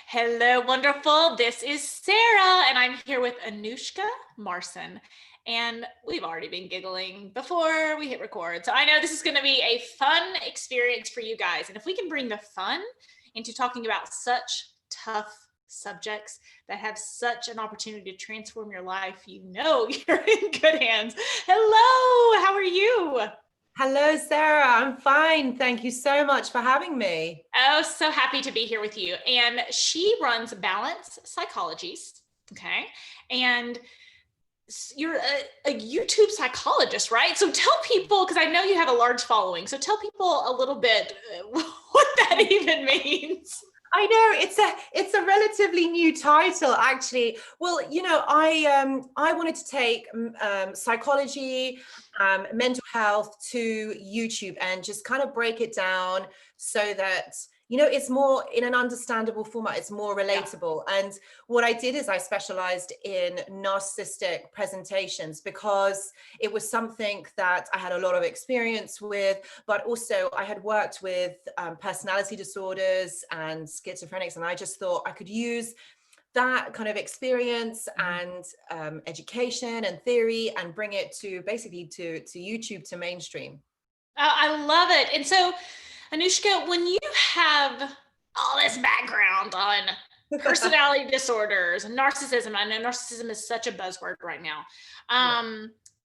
Hello, wonderful. This is Sarah, and I'm here with Anoushka, Marcin. And we've already been giggling before we hit record. So I know this is going to be a fun experience for you guys. And if we can bring the fun into talking about such tough subjects that have such an opportunity to transform your life, you know you're in good hands. Hello, how are you? Hello, Sarah. I'm fine. Thank you so much for having me. Oh, so happy to be here with you. And she runs Balance Psychologies. Okay. And you're a YouTube psychologist, right? So tell people, because I know you have a large following. So tell people a little bit what that even means. I know it's a relatively new title, actually. Well, I wanted to take psychology, mental health to YouTube and just kind of break it down so that it's more in an understandable format. It's more relatable. Yeah. And what I did is I specialized in narcissistic presentations because it was something that I had a lot of experience with, but also I had worked with personality disorders and schizophrenics. And I just thought I could use that kind of experience and education and theory and bring it to basically to YouTube, to mainstream. I love it. And so, Anoushka, when you have all this background on personality disorders and narcissism, I know narcissism is such a buzzword right now.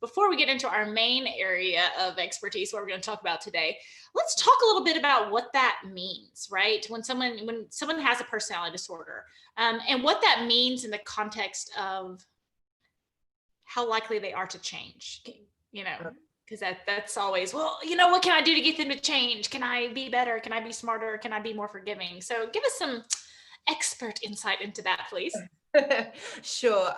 Before we get into our main area of expertise, what we're going to talk about today, let's talk a little bit about what that means, right? When someone has a personality disorder, and what that means in the context of how likely they are to change, because that's always, well, what can I do to get them to change? Can I be better? Can I be smarter? Can I be more forgiving? So give us some expert insight into that, please. Sure.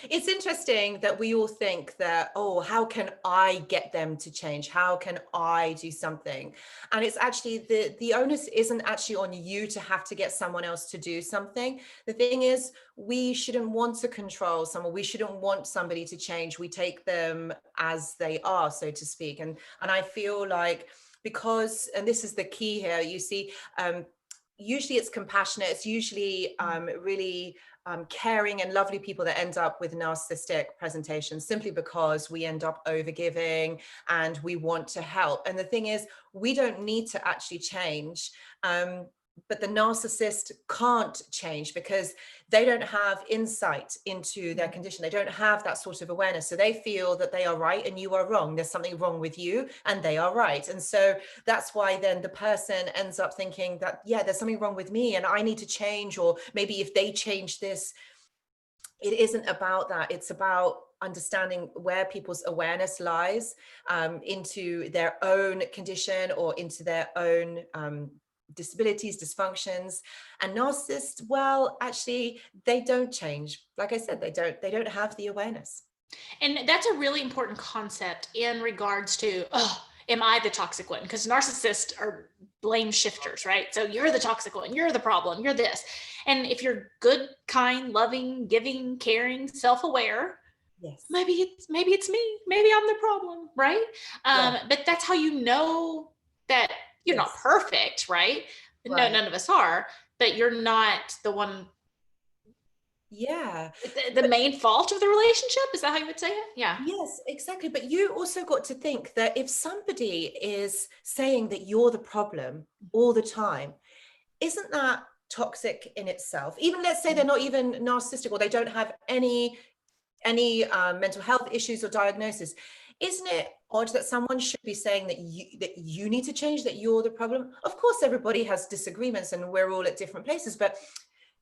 It's interesting that we all think that, oh, how can I get them to change? How can I do something? And it's actually the onus isn't actually on you to have to get someone else to do something. The thing is, we shouldn't want to control someone. We shouldn't want somebody to change. We take them as they are, so to speak. And I feel like because, and this is the key here, you see, usually it's compassionate. It's usually really caring and lovely people that end up with narcissistic presentations, simply because we end up overgiving and we want to help. And the thing is, we don't need to actually change. But the narcissist can't change because they don't have insight into their condition. They don't have that sort of awareness. So they feel that they are right and you are wrong. There's something wrong with you and they are right. And so that's why then the person ends up thinking that, yeah, there's something wrong with me and I need to change. Or maybe if they change this, it isn't about that. It's about understanding where people's awareness lies into their own condition or into their own disabilities, dysfunctions. And narcissists, well, actually, they don't change. Like I said, they don't have the awareness. And that's a really important concept in regards to, am I the toxic one? Because narcissists are blame shifters, right? So you're the toxic one, you're the problem, you're this. And if you're good, kind, loving, giving, caring, self-aware, yes, maybe it's me, maybe I'm the problem, right? But that's how you know that you're not perfect, right? No, none of us are, but you're not the one. Yeah. The main fault of the relationship, is that how you would say it? Yeah. Yes, exactly. But you also got to think that if somebody is saying that you're the problem all the time, isn't that toxic in itself? Even let's say they're not even narcissistic or they don't have any mental health issues or diagnosis. Isn't it odd that someone should be saying that you need to change, that you're the problem? Of course, everybody has disagreements and we're all at different places, but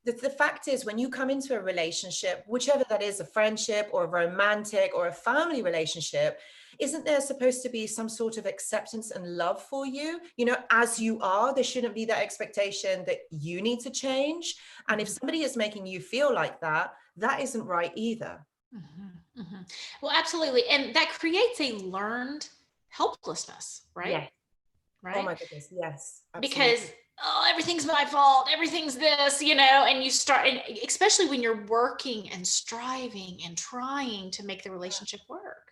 the fact is, when you come into a relationship, whichever that is, a friendship or a romantic or a family relationship, isn't there supposed to be some sort of acceptance and love for you, as you are? There shouldn't be that expectation that you need to change. And if somebody is making you feel like that, that isn't right either. Mm-hmm, mm-hmm. Well, absolutely. And that creates a learned helplessness, right? Yes. Right. Oh my goodness. Yes. Absolutely. Because, everything's my fault. Everything's this, and you start, and especially when you're working and striving and trying to make the relationship work.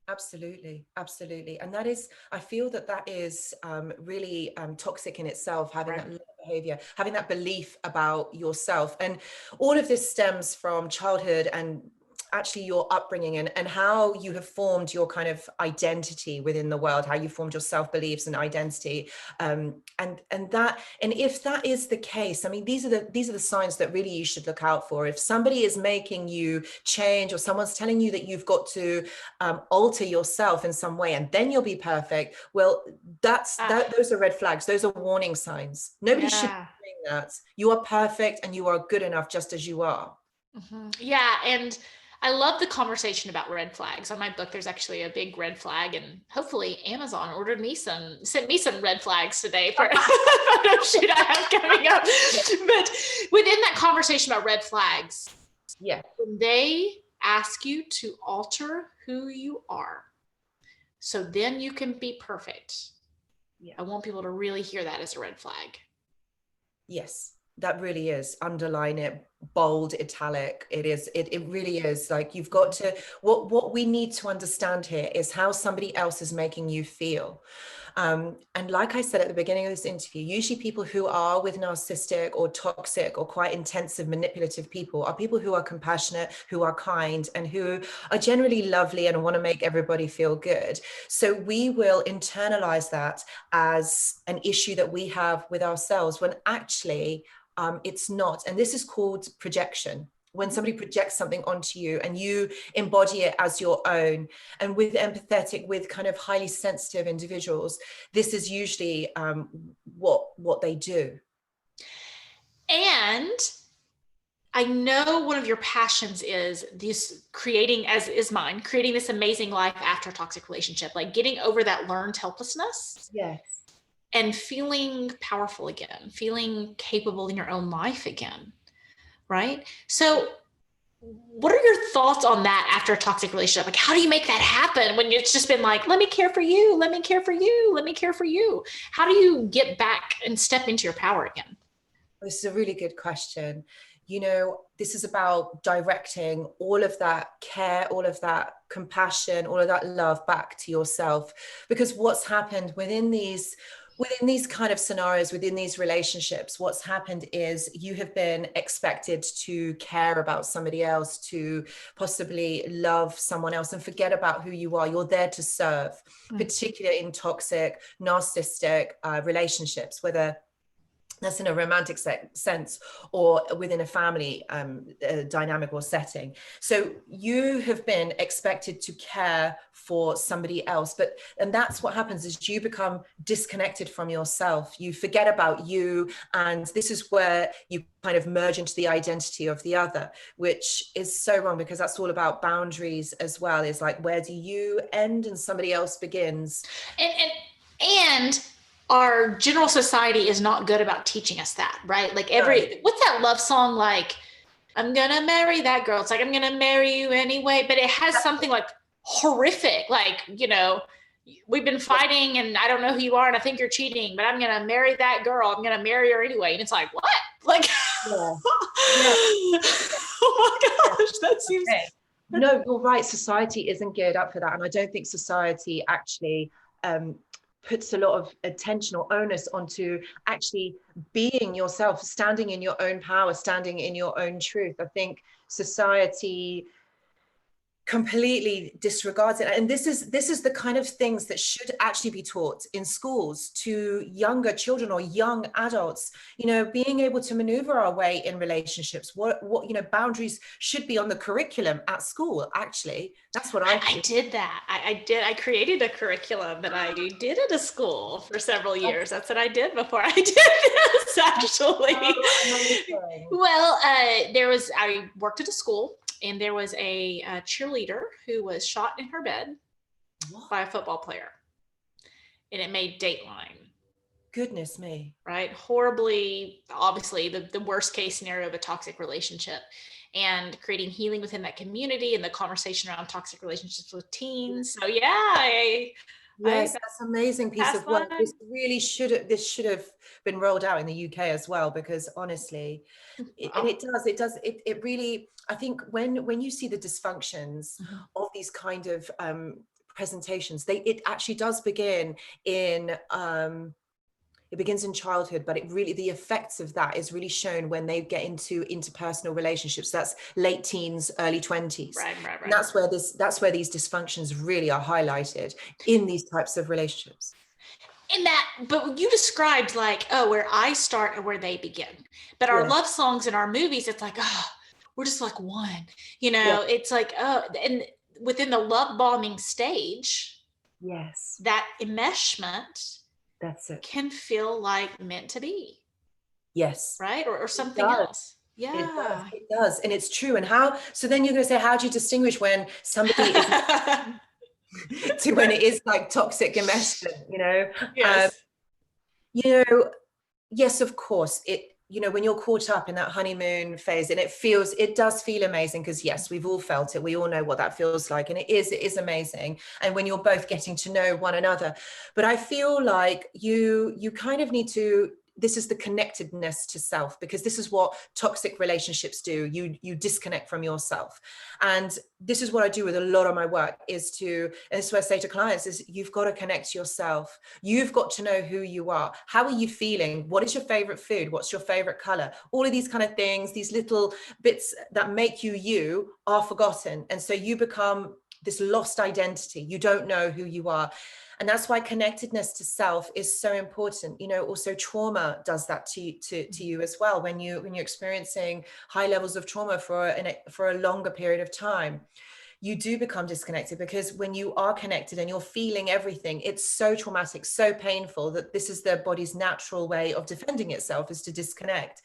Absolutely, absolutely. And that is, I feel that that is really toxic in itself, having Right. that behavior, having that belief about yourself. And all of this stems from childhood and actually your upbringing, and how you have formed your kind of identity within the world, how you formed your self-beliefs and identity. And if that is the case, I mean, these are the signs that really you should look out for. If somebody is making you change, or someone's telling you that you've got to alter yourself in some way and then you'll be perfect, well, those are red flags. Those are warning signs. Nobody should be doing that. You are perfect and you are good enough just as you are. Yeah. And I love the conversation about red flags. On my book, there's actually a big red flag, and hopefully Amazon sent me some red flags today for a photo shoot I have coming up. But within that conversation about red flags, yeah, when they ask you to alter who you are, so then you can be perfect. Yeah. I want people to really hear that as a red flag. Yes, that really is. Underline it, bold, italic. It really is. Like, you've got to, what we need to understand here is how somebody else is making you feel. And like I said at the beginning of this interview, usually people who are with narcissistic or toxic or quite intensive, manipulative people are people who are compassionate, who are kind, and who are generally lovely and want to make everybody feel good. So we will internalize that as an issue that we have with ourselves, when actually it's not. And this is called projection. When somebody projects something onto you and you embody it as your own. And with empathetic, with kind of highly sensitive individuals, this is usually what they do. And I know one of your passions is this, creating, as is mine, creating this amazing life after a toxic relationship, like getting over that learned helplessness. Yes. And feeling powerful again, feeling capable in your own life again. Right? So what are your thoughts on that after a toxic relationship? Like, how do you make that happen when it's just been like, let me care for you, let me care for you, let me care for you? How do you get back and step into your power again? This is a really good question. You know, this is about directing all of that care, all of that compassion, all of that love back to yourself. Because what's happened within these kind of scenarios, within these relationships, what's happened is you have been expected to care about somebody else, to possibly love someone else and forget about who you are. You're there to serve, particularly in toxic, narcissistic relationships, whether that's in a romantic sense or within a family dynamic or setting. So you have been expected to care for somebody else, and that's what happens is you become disconnected from yourself. You forget about you, and this is where you kind of merge into the identity of the other, which is so wrong, because that's all about boundaries as well. Is like, where do you end and somebody else begins? And our general society is not good about teaching us that, right? Like what's that love song like? I'm gonna marry that girl. It's like, I'm gonna marry you anyway, but it has something like horrific, like, you know, we've been fighting and I don't know who you are and I think you're cheating, but I'm gonna marry that girl. I'm gonna marry her anyway. And it's like, what? Like, oh my gosh, that seems. Okay. No, you're right. Society isn't geared up for that, and I don't think society actually puts a lot of attention or onus onto actually being yourself, standing in your own power, standing in your own truth. I think society completely disregards it, and this is the kind of things that should actually be taught in schools to younger children or young adults. You know, being able to maneuver our way in relationships, what you know, boundaries should be on the curriculum at school. Actually, that's what I did that. I created a curriculum that I did at a school for several years. That's what I did before I did this, actually. Well, I worked at a school, and there was a cheerleader who was shot in her bed by a football player, and it made Dateline. Goodness me. Right? Horribly, obviously, the worst case scenario of a toxic relationship, and creating healing within that community and the conversation around toxic relationships with teens. So yes, that's an amazing piece of work. This should have been rolled out in the UK as well, because honestly, it really, I think when you see the dysfunctions of these kind of presentations. It actually does begin in it begins in childhood, but it really, the effects of that is really shown when they get into interpersonal relationships. That's late teens, early 20s. Right. And that's where these dysfunctions really are highlighted in these types of relationships. But you described like, oh, where I start and where they begin. But our love songs in our movies, it's like, oh, we're just like one, it's like, oh, and within the love bombing stage, that enmeshment, that's it, can feel like meant to be. Yes. Right. Or something else. Yeah. It does. And it's true. And so then you're going to say, how do you distinguish when somebody is to when it is like toxic enmeshment, Yes. Yes, of course, when you're caught up in that honeymoon phase, and it does feel amazing, because yes, we've all felt it. We all know what that feels like. And it is amazing. And when you're both getting to know one another, but I feel like you kind of need to, this is the connectedness to self, because this is what toxic relationships do. You disconnect from yourself. And this is what I do with a lot of my work, and this is what I say to clients, is you've got to connect to yourself. You've got to know who you are. How are you feeling? What is your favorite food? What's your favorite color? All of these kind of things, these little bits that make you are forgotten. And so you become this lost identity. You don't know who you are. And that's why connectedness to self is so important. Also trauma does that to you as well. When you're experiencing high levels of trauma for a longer period of time, you do become disconnected, because when you are connected and you're feeling everything, it's so traumatic, so painful, that this is the body's natural way of defending itself, is to disconnect.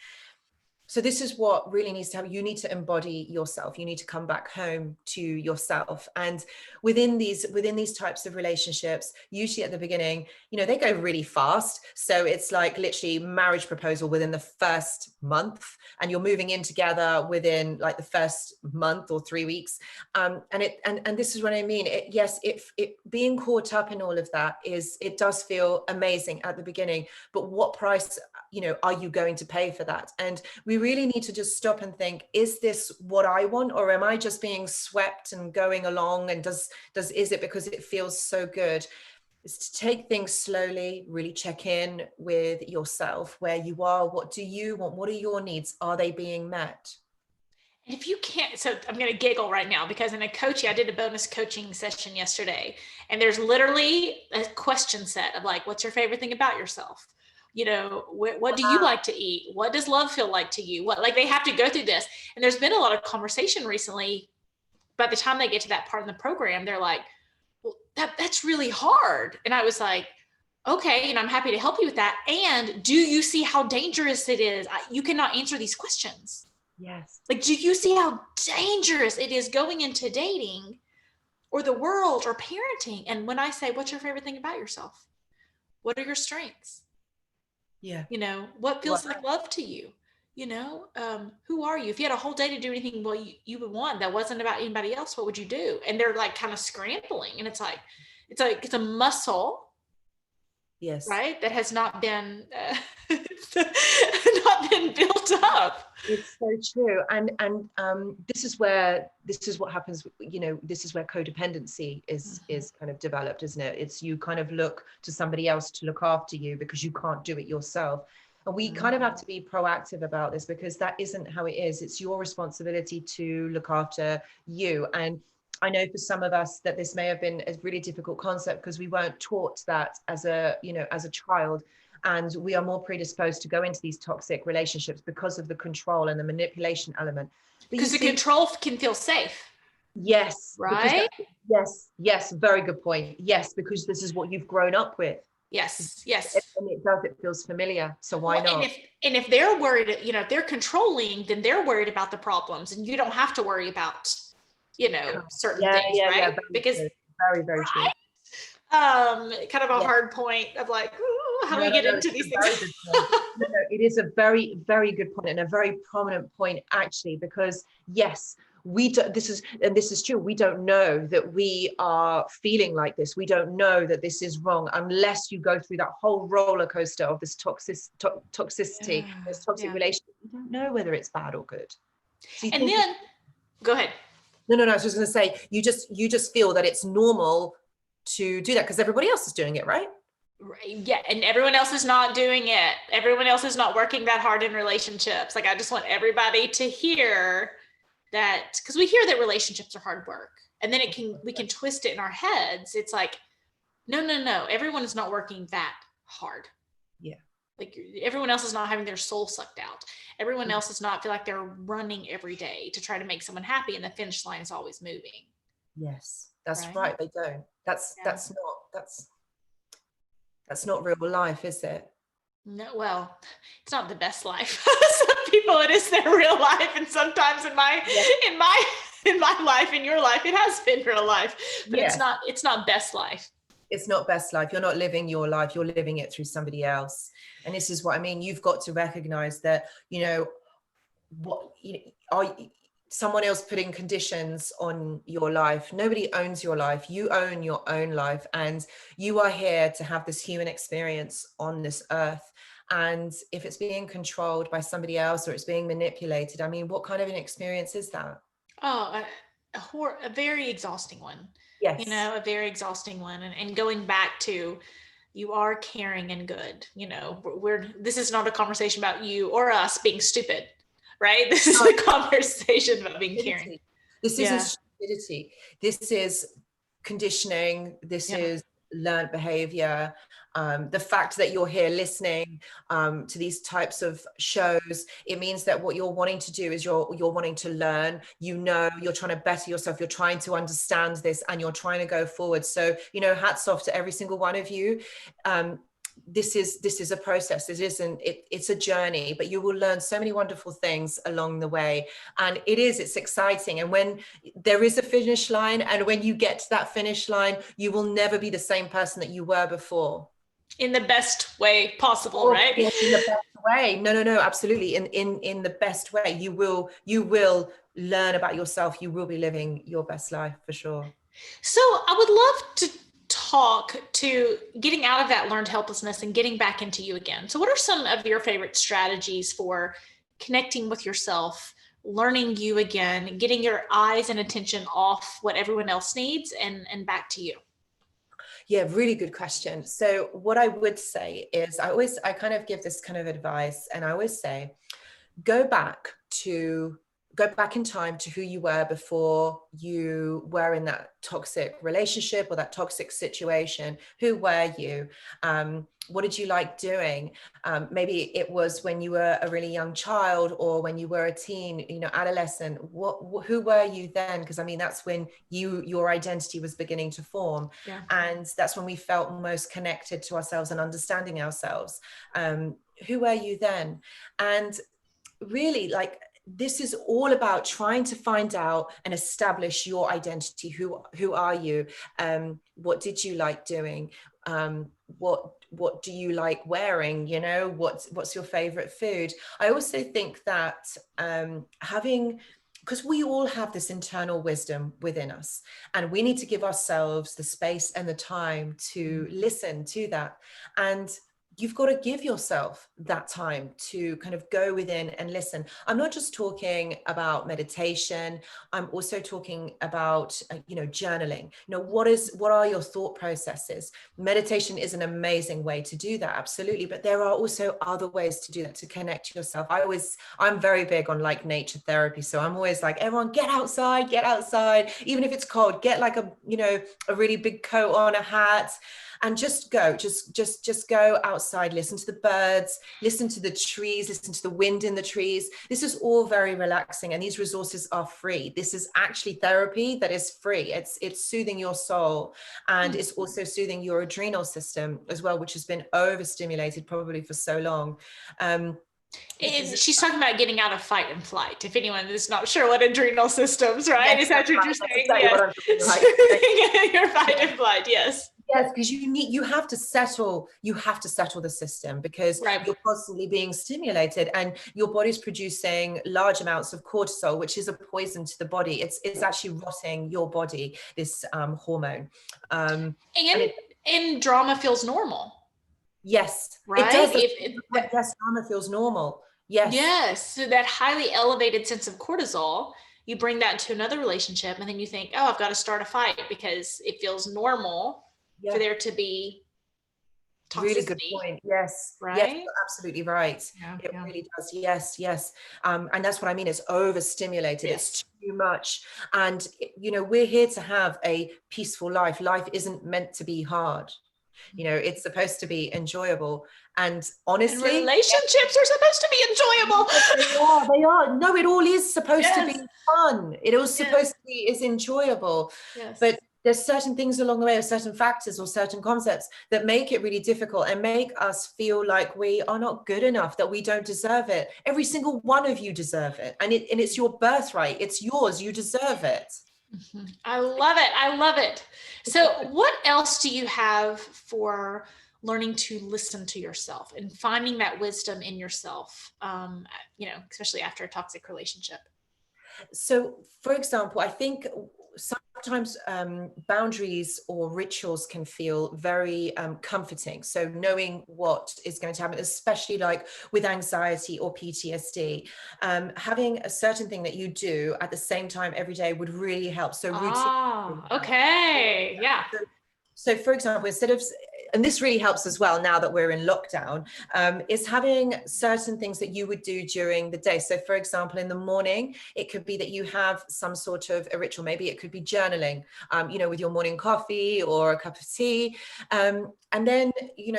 So this is what really needs to happen. You need to embody yourself. You need to come back home to yourself. And within these types of relationships, usually at the beginning, they go really fast. So it's like literally marriage proposal within the first month, and you're moving in together within like the first month or 3 weeks. And this is what I mean. Being caught up in all of that it does feel amazing at the beginning, but what price are you going to pay for that? And we really need to just stop and think, is this what I want, or am I just being swept and going along? And is it because it feels so good? Is to take things slowly, really check in with yourself, where you are, what do you want, what are your needs, are they being met? If you can't, so I'm going to giggle right now, because in a coaching, I did a bonus coaching session yesterday, and there's literally a question set of like, what's your favorite thing about yourself? What do you like to eat? What does love feel like to you? Like they have to go through this. And there's been a lot of conversation recently. By the time they get to that part in the program, they're like, well, that's really hard. And I was like, okay, and I'm happy to help you with that. And do you see how dangerous it is? You cannot answer these questions. Yes. Like, do you see how dangerous it is going into dating or the world or parenting? And when I say, what's your favorite thing about yourself? What are your strengths? Yeah. What feels like love to you? Who are you? If you had a whole day to do anything you would want that wasn't about anybody else, what would you do? And they're like kind of scrambling, and it's a muscle. Yes. Right. That has not been not been built up. It's so true. And this is what happens, this is where codependency is kind of developed, isn't it? It's you kind of look to somebody else to look after you because you can't do it yourself. And we kind of have to be proactive about this, because that isn't how it is. It's your responsibility to look after you. And I know for some of us that this may have been a really difficult concept, because we weren't taught that as a child. And we are more predisposed to go into these toxic relationships because of the control and the manipulation element. Because the control can feel safe. Yes. Right? Yes. Very good point. Yes, because this is what you've grown up with. Yes. And it feels familiar. So why not? And if they're worried, if they're controlling, then they're worried about the problems, and you don't have to worry about, certain things, right? Yeah, because very, very true. Kind of a hard point of like, how do we get into these things? It is a very, very good point, and a very prominent point, actually, because yes, this is true. We don't know that we are feeling like this. We don't know that this is wrong unless you go through that whole roller coaster of this toxicity, this toxic relationship. You don't know whether it's bad or good. So then, go ahead. No. I was just going to say, you just feel that it's normal to do that because everybody else is doing it, right? Yeah, and everyone else is not doing it. Everyone else is not working that hard in relationships. Like, I just want everybody to hear that, because we hear that relationships are hard work, and then we can twist it in our heads. It's like, no, everyone is not working that hard. Yeah. Like, everyone else is not having their soul sucked out. Everyone else does not feel like they're running every day to try to make someone happy, and the finish line is always moving. Yes, that's Right? right. They don't. That's not real life, is it? No, well, it's not the best life. Some people, it is their real life, and sometimes in my life, in your life, it has been real life, but it's not best life. It's not best life. You're not living your life. You're living it through somebody else. And this is what I mean. You've got to recognize that, someone else putting conditions on your life. Nobody owns your life. You own your own life, and you are here to have this human experience on this earth. And if it's being controlled by somebody else or it's being manipulated, I mean, what kind of an experience is that? Oh, a very exhausting one. Yes. A very exhausting one. And going back to, you are caring and good. This is not a conversation about you or us being stupid, right? This is a conversation about being caring. This isn't stupidity. This is conditioning. This is learned behavior. The fact that you're here listening to these types of shows, it means that what you're wanting to do is you're wanting to learn. You're trying to better yourself. You're trying to understand this, and you're trying to go forward. So, hats off to every single one of you. This is a process. It's a journey, but you will learn so many wonderful things along the way. And it's exciting. And when there is a finish line, and when you get to that finish line, you will never be the same person that you were before. In the best way possible, right? In the best way. No, absolutely. In the best way. You will learn about yourself. You will be living your best life for sure. So I would love to talk to getting out of that learned helplessness and getting back into you again. So what are some of your favorite strategies for connecting with yourself, learning you again, getting your eyes and attention off what everyone else needs and back to you? Yeah, really good question. So what I would say is I kind of give this kind of advice, and I always say, go back in time to who you were before you were in that toxic relationship or that toxic situation. Who were you? What did you like doing? Maybe it was when you were a really young child, or when you were a teen, adolescent. Who were you then? Because I mean, that's when your identity was beginning to form. Yeah. And that's when we felt most connected to ourselves and understanding ourselves. Who were you then? And really, this is all about trying to find out and establish your identity. Who are you? What did you like doing? What do you like wearing? What's your favorite food? I also think that because we all have this internal wisdom within us, and we need to give ourselves the space and the time to listen to that. And you've got to give yourself that time to kind of go within and listen. I'm not just talking about meditation. I'm also talking about, journaling. What are your thought processes? Meditation is an amazing way to do that. Absolutely. But there are also other ways to do that, to connect to yourself. I'm very big on nature therapy. So I'm always like, everyone get outside, even if it's cold, get a really big coat on, a hat, and just go outside, listen to the birds, listen to the trees, listen to the wind in the trees. This is all very relaxing, and these resources are free. This is actually therapy that is free. It's soothing your soul, and it's also soothing your adrenal system as well, which has been overstimulated probably for so long. She's talking about getting out of fight and flight. If anyone is not sure what adrenal systems, right? Yes, is that what you're saying? Exactly. Yes. Your fight and flight, yes. Yes, because you have to settle the system, because you're constantly being stimulated, and your body's producing large amounts of cortisol, which is a poison to the body. It's actually rotting your body, this hormone. And drama feels normal. Yes, right? It does. Yes, drama feels normal. Yes. Yes. So that highly elevated sense of cortisol, you bring that into another relationship, and then you think, oh, I've got to start a fight because it feels normal for there to be Really good toxicity, point. Yes. Yes, right? you're absolutely right. Yeah, It yeah. really does. Yes, yes. And that's what I mean. It's overstimulated. Yes. It's too much. And, we're here to have a peaceful life. Life isn't meant to be hard. It's supposed to be enjoyable. And And honestly, relationships are supposed to be enjoyable. yes, they are. They are. No, it all is supposed to Yes. be fun. It all Yes. supposed to be is enjoyable. Yes. But there's certain things along the way, or certain factors or certain concepts that make it really difficult and make us feel like we are not good enough, that we don't deserve it. Every single one of you deserve it. And it's your birthright. It's yours. You deserve it. I love it. I love it. So what else do you have for learning to listen to yourself and finding that wisdom in yourself, especially after a toxic relationship? So, for example, I think sometimes boundaries or rituals can feel very comforting. So knowing what is going to happen, especially like with anxiety or PTSD, having a certain thing that you do at the same time every day would really help. So routine. Okay. Yeah. So, for example, instead of, and this really helps as well now that we're in lockdown, is having certain things that you would do during the day. So, for example, in the morning, it could be that you have some sort of a ritual. Maybe it could be journaling, with your morning coffee or a cup of tea. And then,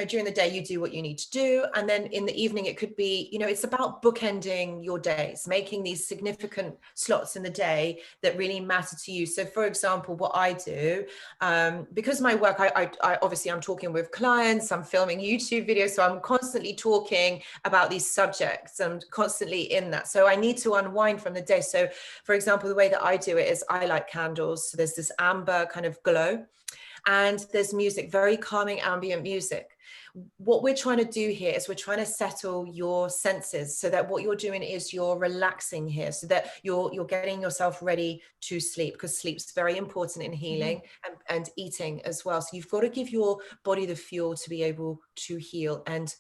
during the day, you do what you need to do. And then in the evening, it could be, it's about bookending your days, making these significant slots in the day that really matter to you. So, for example, what I do, because my work, I obviously I'm talking with clients, I'm filming YouTube videos, so I'm constantly talking about these subjects and constantly in that. So I need to unwind from the day. So, for example, the way that I do it is I light candles. So there's this amber kind of glow, and there's music, very calming ambient music. What we're trying to do here is we're trying to settle your senses, so that what you're doing is you're relaxing here, so that you're getting yourself ready to sleep, because sleep's very important in healing and eating as well. So you've got to give your body the fuel to be able to heal and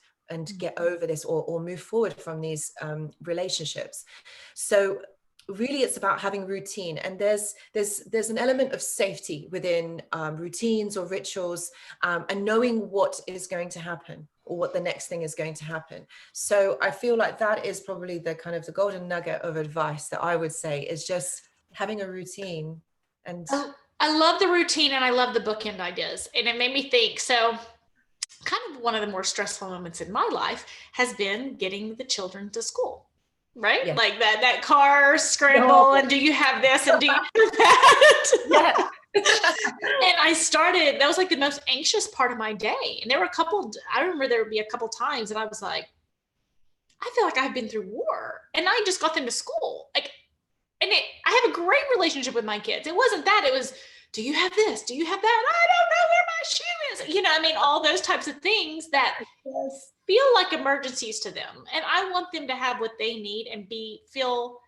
get over this, or move forward from these relationships. So really it's about having routine, and there's an element of safety within routines or rituals, and knowing what is going to happen, or what the next thing is going to happen. So I feel like that is probably the kind of the golden nugget of advice that I would say, is just having a routine. And I love the routine, and I love the bookend ideas. And it made me think, so kind of one of the more stressful moments in my life has been getting the children to school. Right? yeah. Like that car scramble, and do you have this and do you have that? Yeah. And that was like the most anxious part of my day. And I remember there would be a couple times and I was like, I feel like I've been through war and I just got them to school. I have a great relationship with my kids. It wasn't that, it was, do you have this? Do you have that? I don't know where my shoe is. All those types of things that feel like emergencies to them. And I want them to have what they need and feel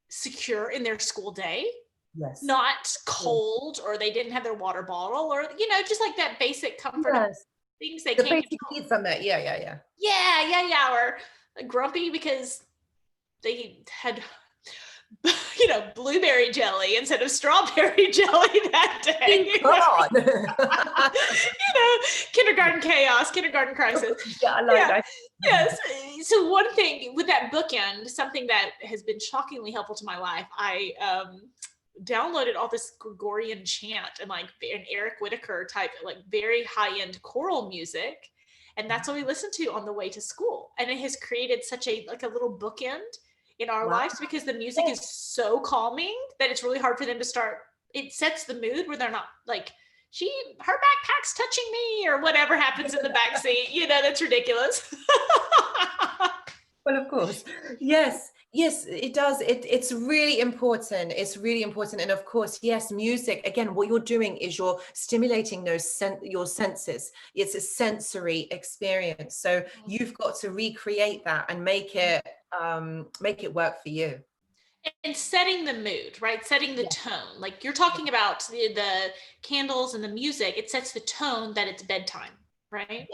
secure in their school day. Yes. Not cold, or they didn't have their water bottle, or, just like that basic comfort things they can't basic needs from that. Yeah. Or grumpy because they had blueberry jelly instead of strawberry jelly that day. God. Kindergarten chaos, kindergarten crisis. Yeah, I like that. Yes. So one thing with that bookend, something that has been shockingly helpful to my life, I downloaded all this Gregorian chant and like an Eric Whitaker type, like very high-end choral music. And that's what we listen to on the way to school. And it has created such a little bookend in our lives, because the music is so calming that it's really hard for them to start. It sets the mood where they're not like, her backpack's touching me, or whatever happens in the back seat. That's ridiculous. Well, of course. Yes, it does. It's really important. It's really important. And of course, yes, music, again, what you're doing is you're stimulating your senses. It's a sensory experience. So you've got to recreate that and make it work for you. And setting the mood, right? Setting the tone. Like you're talking about the candles and the music, it sets the tone that it's bedtime, right?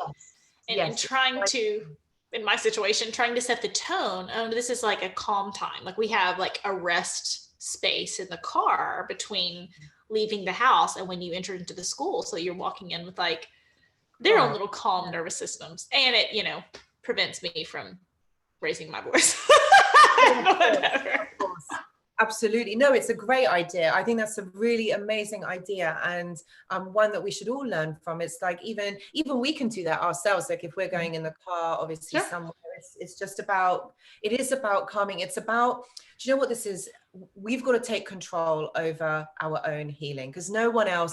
Yes. And trying to, in my situation, trying to set the tone. Oh, this is like a calm time. Like we have like a rest space in the car between leaving the house and when you enter into the school. So you're walking in with like their own little calm nervous systems. And it, you know, prevents me from raising my voice. Of course. Absolutely. No, it's a great idea. I think that's a really amazing idea, and one that we should all learn from. It's like even we can do that ourselves. Like if we're going in the car, obviously somewhere, it's just about, it is about calming. It's about, do you know what this is? We've got to take control over our own healing, because no one else,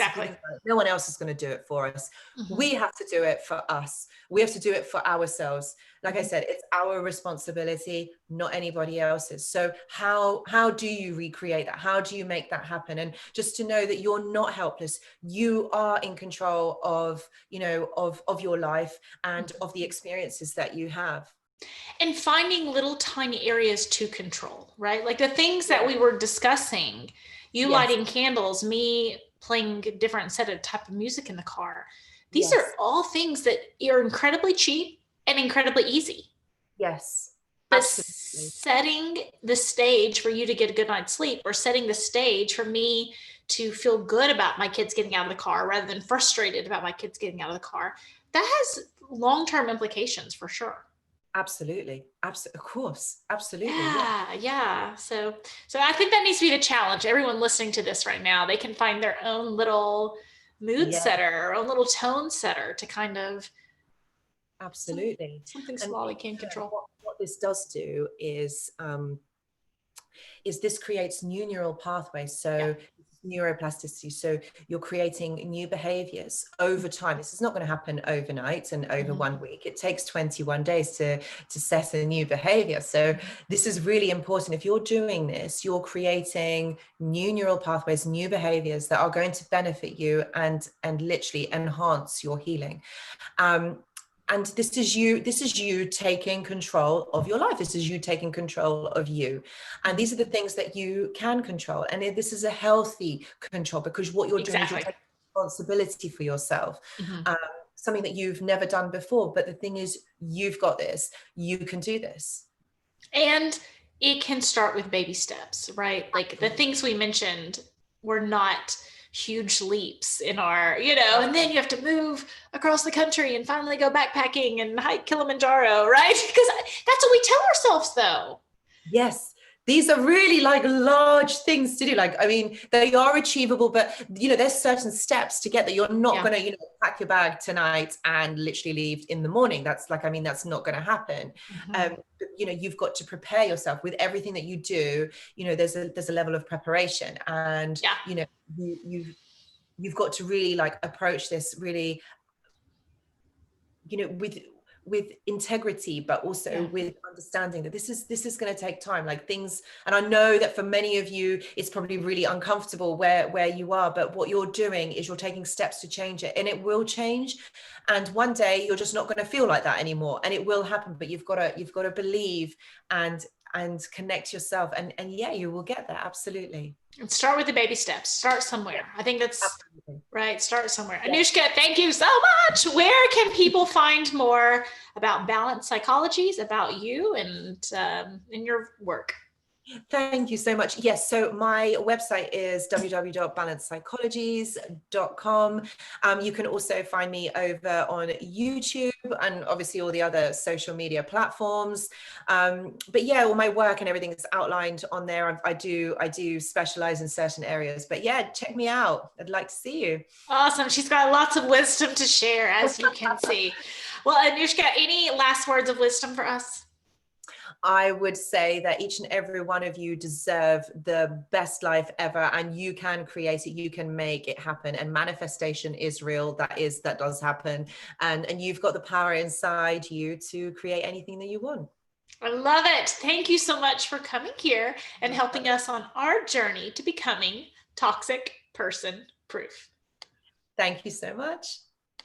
no one else is going to do it for us. We have to do it for us. We have to do it for ourselves. Like I said, it's our responsibility, not anybody else's. So how do you recreate that? How do you make that happen? And just to know that you're not helpless. You are in control of, you know, of your life and of the experiences that you have. And finding little tiny areas to control, right? Like the things that we were discussing, you lighting candles, me playing a different set of type of music in the car. These are all things that are incredibly cheap and incredibly easy. Yes. But setting the stage for you to get a good night's sleep, or setting the stage for me to feel good about my kids getting out of the car rather than frustrated about my kids getting out of the car, that has long-term implications for sure. Absolutely. Of course. Absolutely. Yeah. So I think that needs to be the challenge. Everyone listening to this right now, they can find their own little mood setter, or own little tone setter to kind of absolutely something small they can control. What this does do is this creates new neural pathways. So neuroplasticity. So you're creating new behaviors over time. This is not going to happen overnight and over 1 week. It takes 21 days to set a new behavior. So this is really important. If you're doing this, you're creating new neural pathways, new behaviors that are going to benefit you and literally enhance your healing. And this is you taking control of your life. This is you taking control of you. And these are the things that you can control. And this is a healthy control, because what you're doing is you're taking responsibility for yourself. Something that you've never done before. But the thing is, you've got this. You can do this. And it can start with baby steps, right? Like the things we mentioned were not huge leaps in our, you know, and then you have to move across the country and finally go backpacking and hike Kilimanjaro, right? Because that's what we tell ourselves though. Yes. These are really like large things to do. Like, I mean, they are achievable, but you know, there's certain steps to get there. You're not going to, you know, pack your bag tonight and literally leave in the morning. That's like, I mean, that's not going to happen. But, you know, you've got to prepare yourself with everything that you do. You know, there's a level of preparation, and you know, you've got to really like approach this really, you know, with integrity, but also with understanding that this is going to take time, like things. And I know that for many of you, it's probably really uncomfortable where you are, but what you're doing is you're taking steps to change it, and it will change. And one day you're just not going to feel like that anymore, and it will happen. But you've got to believe and connect yourself, and yeah, you will get there. Absolutely. And start with the baby steps. Start somewhere. I think that's right. Start somewhere. Anoushka, thank you so much. Where can people find more about balanced psychologies, about you, and in your work? Thank you so much. Yes, so my website is www.balancedpsychologies.com. You can also find me over on YouTube and obviously all the other social media platforms. But yeah, all my work and everything is outlined on there. I do specialize in certain areas, but yeah, check me out. I'd like to see you. Awesome. She's got lots of wisdom to share, as you can see. Well, Anoushka, any last words of wisdom for us? I would say that each and every one of you deserve the best life ever, and you can create it. You can make it happen, and manifestation is real. That does happen, and you've got the power inside you to create anything that you want. I love it. Thank you so much for coming here and helping us on our journey to becoming toxic person proof. Thank you so much.